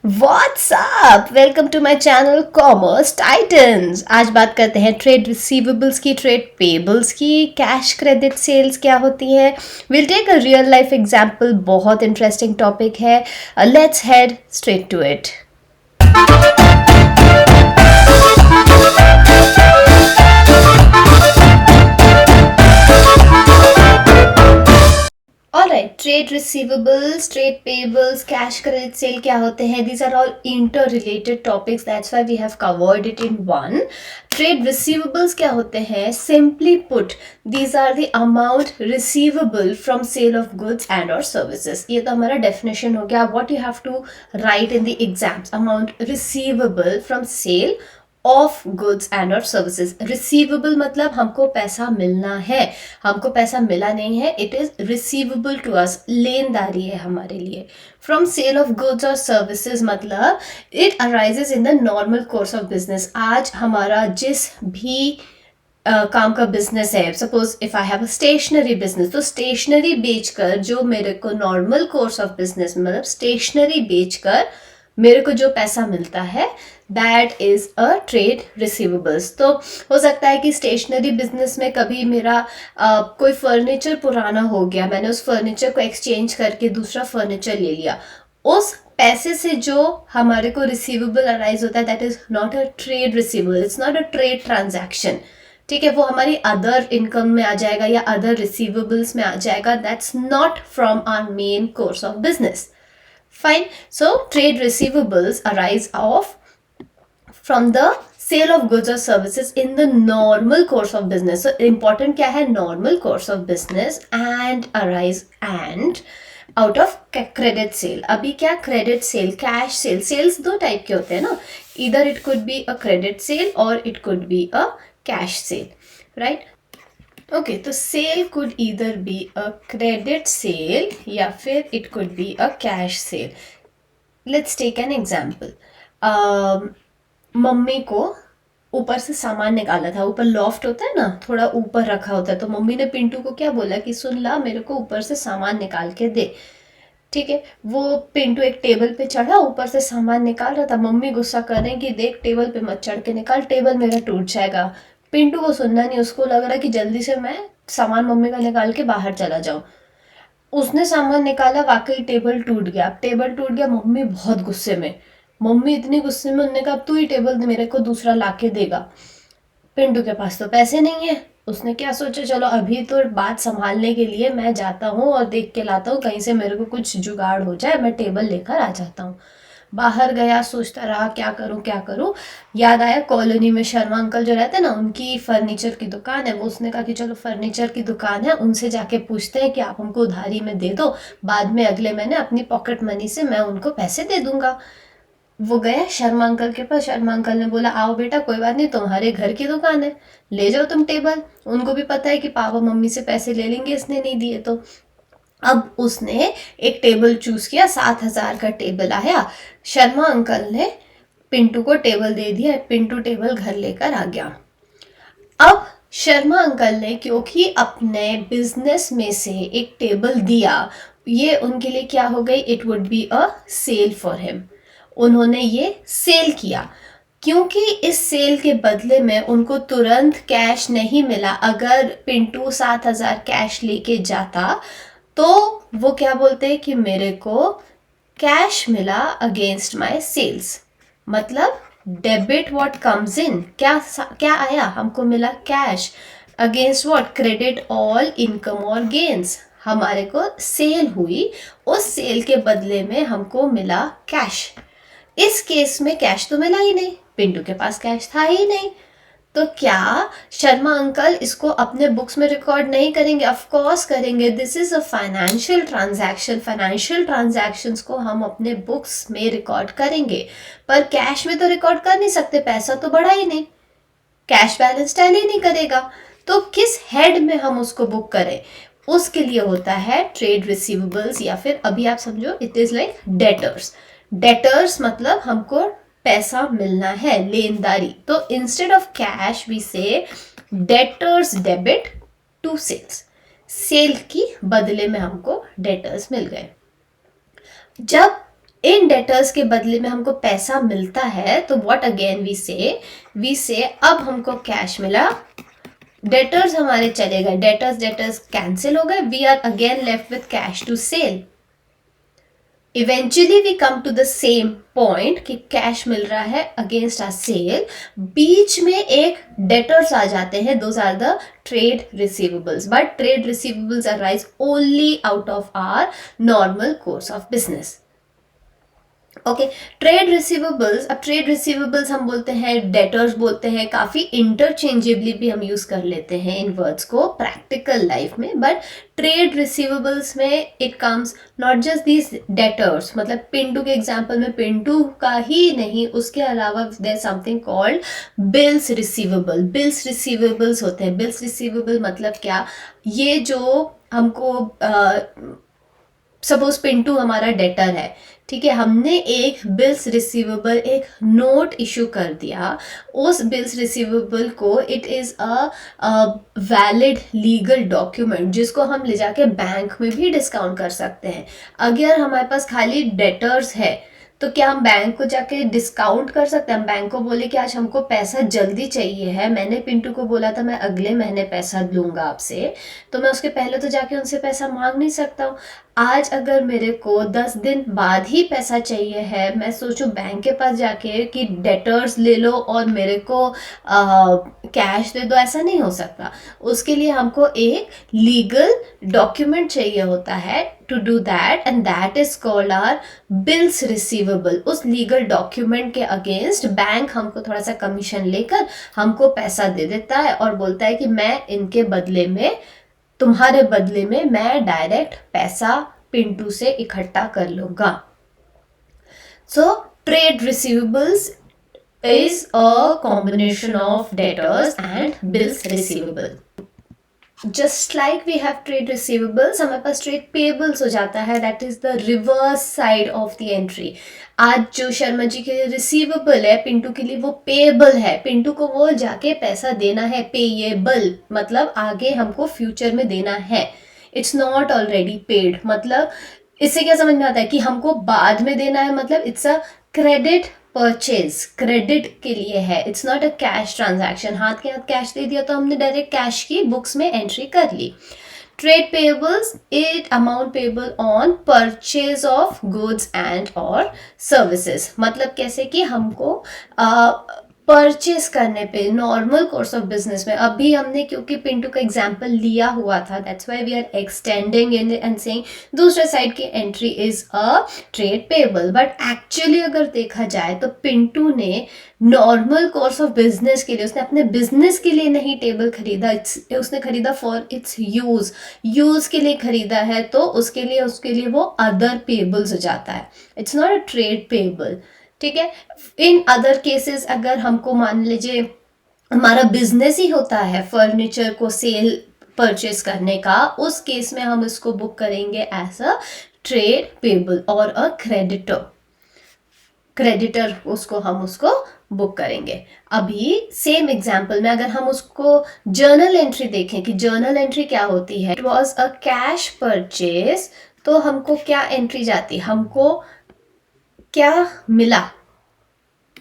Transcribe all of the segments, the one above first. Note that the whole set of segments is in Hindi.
What's up, welcome to my channel Commerce Titans. आज बात करते हैं ट्रेड रिसीवेबल्स की, ट्रेड पेबल्स की, कैश क्रेडिट सेल्स क्या होती है। Will take a real life example. बहुत इंटरेस्टिंग टॉपिक है। Let's head straight to it. Alright, trade receivables, trade payables, cash credit sale क्या होते हैं? These are all interrelated topics. That's why we have covered it in one. Trade receivables क्या होते हैं? Simply put, these are the amount receivable from sale of goods and or services. ये तो हमारा definition हो गया. What you have to write in the exams? Amount receivable from sale of goods and और सर्विसेज। रिसीवेबल मतलब हमको पैसा मिलना है, हमको पैसा मिला नहीं है, it is receivable to us, लेनदारी है हमारे लिए। फ्रॉम सेल ऑफ गुड्स और सर्विसेज मतलब it arises in the normal course of business. आज हमारा जिस भी काम का बिजनेस है, suppose if I have a stationery business, तो स्टेशनरी बेचकर जो मेरे को नॉर्मल कोर्स ऑफ बिजनेस मतलब स्टेशनरी बेचकर मेरे को जो पैसा मिलता है that is a trade receivables. तो हो सकता है कि स्टेशनरी बिजनेस में कभी मेरा कोई फर्नीचर पुराना हो गया, मैंने उस फर्नीचर को एक्सचेंज करके दूसरा फर्नीचर ले लिया, उस पैसे से जो हमारे को रिसीवेबल अराइज होता है that is not a trade receivable, it's not a trade transaction. ठीक है, वो हमारी अदर इनकम में आ जाएगा या अदर रिसीवेबल्स में आ जाएगा। That's not from our main course of business. Fine. So trade receivables arise from the sale of goods or services in the normal course of business. So important क्या है? Normal course of business and arise and out of credit sale. अभी क्या credit sale, cash sale, sales दो टाइप के होते हैं ना, either it could be a credit sale or it could be a cash sale, right? Okay, तो sale could either be a credit sale या फिर it could be a cash sale. Let's take an example. Mummy को ऊपर से सामान निकाला था, ऊपर लॉफ्ट होता है ना, थोड़ा ऊपर रखा होता है, तो मम्मी ने पिंटू को क्या बोला कि सुन ला, मेरे को ऊपर से सामान निकाल के दे। ठीक है, वो पिंटू एक टेबल पे चढ़ा, ऊपर से सामान निकाल रहा था। मम्मी गुस्सा कर रही कि देख टेबल पे मत चढ़ के निकाल, टेबल मेरा टूट जाएगा। पिंटू को सुनना नहीं, उसको लग रहा है कि जल्दी से मैं सामान मम्मी का निकाल के बाहर चला जाऊं। उसने सामान निकाला, वाकई टेबल टूट गया। टेबल टूट गया, मम्मी बहुत गुस्से में, मम्मी इतनी गुस्से में, उन्होंने कहा तू ही टेबल मेरे को दूसरा ला के देगा। पिंटू के पास तो पैसे नहीं है, उसने क्या सोचा, चलो अभी तो बात संभालने के लिए मैं जाता हूँ और देख के लाता हूँ, कहीं से मेरे को कुछ जुगाड़ हो जाए, मैं टेबल लेकर आ जाता हूँ। बाहर गया, सोचता रहा क्या करूँ क्या करूँ। याद आया कॉलोनी में शर्मा अंकल जो रहते हैं ना, उनकी फर्नीचर की दुकान है। वो उसने कहा कि चलो फर्नीचर की दुकान है, उनसे जाके पूछते हैं कि आप हमको उधारी में दे दो, बाद में अगले महीने अपनी पॉकेट मनी से मैं उनको पैसे दे दूंगा। वो गया शर्मा अंकल के पास, शर्मा अंकल ने बोला आओ बेटा, कोई बात नहीं, तुम्हारे घर की दुकान है, ले जाओ तुम टेबल। उनको भी पता है कि पापा मम्मी से पैसे ले लेंगे इसने नहीं दिए तो। अब उसने एक टेबल चूज किया, 7,000 का टेबल आया। शर्मा अंकल ने पिंटू को टेबल दे दिया, पिंटू टेबल घर लेकर आ गया। अब शर्मा अंकल ने क्योंकि अपने बिजनेस में से एक टेबल दिया, ये उनके लिए क्या हो गई, it would be a sale for him. उन्होंने ये सेल किया, क्योंकि इस सेल के बदले में उनको तुरंत कैश नहीं मिला। अगर पिंटू 7,000 कैश लेके जाता तो वो क्या बोलते हैं कि मेरे को कैश मिला अगेंस्ट माय सेल्स, मतलब डेबिट व्हाट कम्स इन, क्या क्या आया, हमको मिला cash, against what, credit all income और गेन्स। हमारे को सेल हुई, उस सेल के बदले में हमको मिला कैश। इस केस में कैश तो मिला ही नहीं, पिंटू के पास कैश था ही नहीं, तो क्या शर्मा अंकल इसको अपने बुक्स में रिकॉर्ड नहीं करेंगे? ऑफ कोर्स करेंगे। This is a financial transaction, financial transactions को हम अपने बुक्स में रिकॉर्ड करेंगे, पर कैश में तो रिकॉर्ड कर नहीं सकते, पैसा तो बढ़ा ही नहीं, कैश बैलेंस टैली नहीं करेगा, तो किस हेड में हम उसको बुक करें? उसके लिए होता है ट्रेड रिसीवेबल्स, या फिर अभी आप समझो it is like debtors. Debtors मतलब हमको पैसा मिलना है, लेनदारी। तो instead of cash we say debtors debit to sales, sale की बदले में हमको डेटर्स मिल गए। जब इन डेटर्स के बदले में हमको पैसा मिलता है, तो व्हाट अगेन वी से अब हमको कैश मिला, डेटर्स हमारे चले गए, डेटर्स कैंसिल हो गए, we are again left with cash to sale. Eventually we come to the same point कि कैश मिल रहा है अगेंस्ट आर सेल, बीच में एक डेटर्स आ जाते हैं, those are the trade receivables, but trade receivables arise only out of our normal course of business. Okay, trade receivables, अब ट्रेड रिसीवेबल्स हम बोलते हैं, डेटर्स बोलते हैं, काफी इंटरचेंजेबली भी हम यूज कर लेते हैं इन वर्ड्स को प्रैक्टिकल लाइफ में, बट ट्रेड रिसीवेबल्स में it comes not just these debtors, मतलब पिंटू के एग्जांपल में पिंटू का ही नहीं, उसके अलावा there something called bills receivable. Bills receivables होते हैं, बिल्स रिसीवेबल मतलब क्या, ये जो हमको सपोज पिंटू हमारा डेटर है, ठीक है, हमने एक बिल्स रिसीवेबल, एक नोट इशू कर दिया, उस बिल्स रिसीवेबल को it is a valid legal document जिसको हम ले जाके बैंक में भी डिस्काउंट कर सकते हैं। अगर हमारे पास खाली डेटर्स है तो क्या हम बैंक को जाके डिस्काउंट कर सकते हैं? हम बैंक को बोले कि आज हमको पैसा जल्दी चाहिए है, मैंने पिंटू को बोला था मैं अगले महीने पैसा लूंगा आपसे, तो मैं उसके पहले तो जाके उनसे पैसा मांग नहीं सकता हूँ। आज अगर मेरे को 10 दिन बाद ही पैसा चाहिए है, मैं सोचूं बैंक के पास जाके कि डेटर्स ले लो और मेरे को कैश दे दो, ऐसा नहीं हो सकता। उसके लिए हमको एक लीगल डॉक्यूमेंट चाहिए होता है to do that, and that is called our bills receivable. उस लीगल डॉक्यूमेंट के अगेंस्ट बैंक हमको थोड़ा सा कमीशन लेकर हमको पैसा दे देता है और बोलता है कि मैं इनके बदले में, तुम्हारे बदले में मैं डायरेक्ट पैसा पिंटू से इकट्ठा कर लूंगा। So trade receivables is a combination of debtors and bills receivable. Just like we have trade receivables, हमारे पास trade payables हो जाता है, that is the reverse side of the entry. आज जो शर्मा जी के लिए रिसीवेबल है, पिंटू के लिए वो पेएबल है, पिंटू को वो जाके पैसा देना है, पेएबल मतलब आगे हमको फ्यूचर में देना है, इट्स नॉट ऑलरेडी पेड। मतलब इससे क्या समझ में आता है कि हमको बाद में देना है, मतलब it's a credit purchase, credit के लिए है, it's not a cash transaction. हाथ के हाथ कैश दे दिया तो हमने डायरेक्ट कैश की बुक्स में एंट्री कर ली। Trade payables, it amount payable on purchase of goods and और सर्विसेज, मतलब कैसे कि हमको परचेस करने पे नॉर्मल कोर्स ऑफ बिजनेस में, अभी हमने क्योंकि पिंटू का एग्जांपल लिया हुआ था, that's why we are extending in and saying दूसरे साइड की entry is a trade payable. But actually अगर देखा जाए तो पिंटू ने नॉर्मल कोर्स ऑफ बिजनेस के लिए, उसने अपने बिजनेस के लिए नहीं टेबल खरीदा, उसने खरीदा फॉर इट्स यूज के लिए खरीदा है, तो उसके लिए वो अदर पेएबल्स हो जाता है, it's not a trade payable. ठीक है, इन अदर केसेस अगर हमको मान लीजिए हमारा बिजनेस ही होता है फर्नीचर को सेल परचेस करने का, उस केस में हम इसको बुक करेंगे एज अ ट्रेड पेएबल और अ क्रेडिटर उसको बुक करेंगे। अभी सेम एग्जाम्पल में अगर हम उसको जर्नल एंट्री देखें कि जर्नल एंट्री क्या होती है, it was a cash purchase, तो हमको क्या एंट्री जाती, हमको क्या मिला,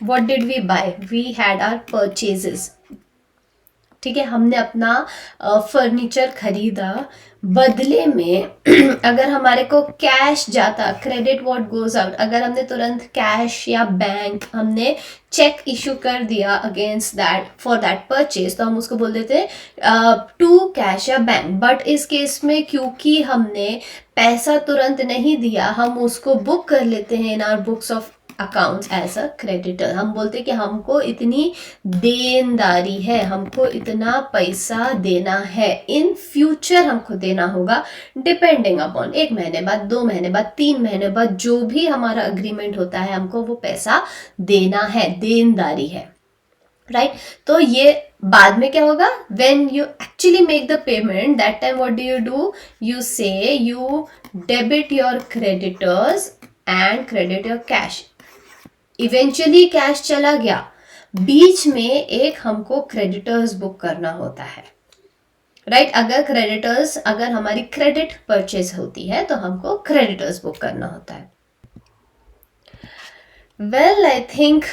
what did we buy, we had our purchases। ठीक है, हमने अपना फर्नीचर खरीदा, बदले में अगर हमारे को कैश जाता, क्रेडिट व्हाट गोज आउट, अगर हमने तुरंत कैश या बैंक हमने चेक इशू कर दिया against that for that purchase, तो हम उसको बोल देते हैं टू कैश या बैंक। बट इस केस में क्योंकि हमने पैसा तुरंत नहीं दिया, हम उसको बुक कर लेते हैं in our books of accounts as a creditor. हम बोलते हैं कि हमको इतनी देनदारी है, हमको इतना पैसा देना है, इन फ्यूचर हमको देना होगा, डिपेंडिंग अपॉन 1 महीने बाद, 2 महीने बाद, 3 महीने बाद, जो भी हमारा अग्रीमेंट होता है, हमको वो पैसा देना है, देनदारी है, राइट। तो ये बाद में क्या होगा, when you actually make the payment, that time what do, you say you debit your creditors and credit your cash। Eventually cash चला गया, बीच में एक हमको क्रेडिटर्स बुक करना होता है, राइट। अगर हमारी क्रेडिट परचेज होती है तो हमको क्रेडिटर्स बुक करना होता है। वेल आई थिंक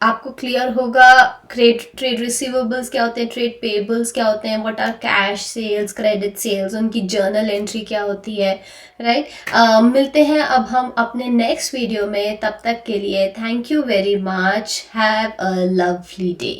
आपको क्लियर होगा ट्रेड ट्रेड रिसीवेबल्स क्या होते हैं, ट्रेड पेबल्स क्या होते हैं, what are cash sales, credit sales, उनकी जर्नल एंट्री क्या होती है, राइट। मिलते हैं अब हम अपने नेक्स्ट वीडियो में, तब तक के लिए thank you very much, have a lovely day.